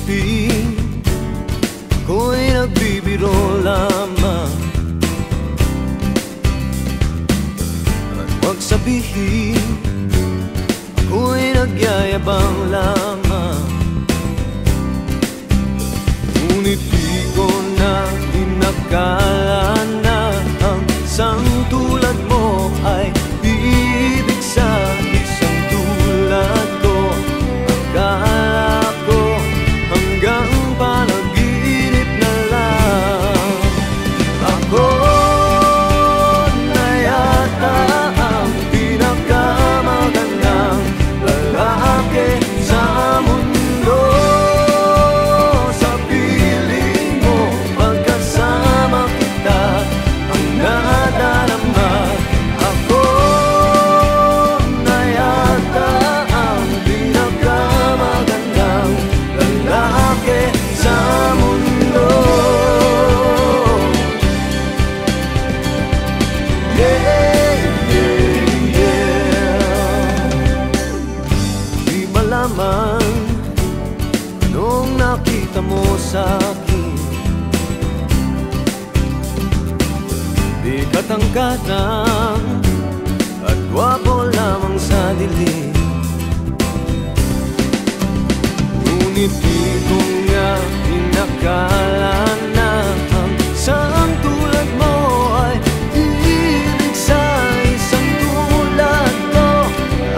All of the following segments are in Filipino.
Ngunit ako'y nagbibiro lamang. At huwag sabihin ako'y nagyayabang lamang. Ngunit di ko na inakala na ang isang tulad mo ay ibig sa isang tulad ko. Akala ko hanggang panaginip na lang. Ako na yata ang pinakamagandang lalaki sa mundo. Sa piling mo, pagkasama kita, ang nadarama. Ako na yata ang pinakamagandang lalaki sa mundo. Yeah, yeah, yeah. Di malaman anong nakita mo sa'kin. Di katangkatang at gwapo lamang sa dilim. Ngunit di ko nga inakala na ang isang tulad mo ay ibig sa isang tulad ko.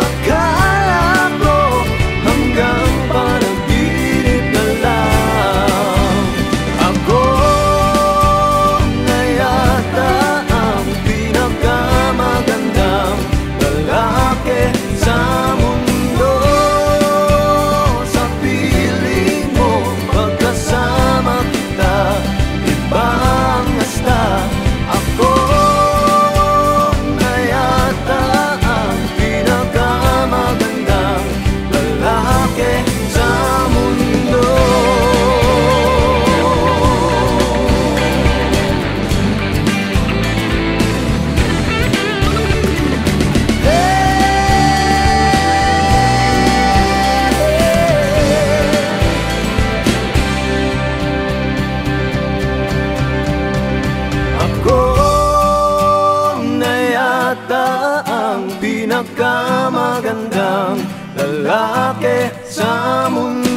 Akala ko hanggang panaginip na lang. Ako na yata ang pinakamagandang lalaki sa mundo. Sa piling mo, pagkasama kita, iba ang hasta. Ako na yata ang pinakamagandang lalaki sa mundo. Ako na yata ang pinakamagandang lalaki sa mundo.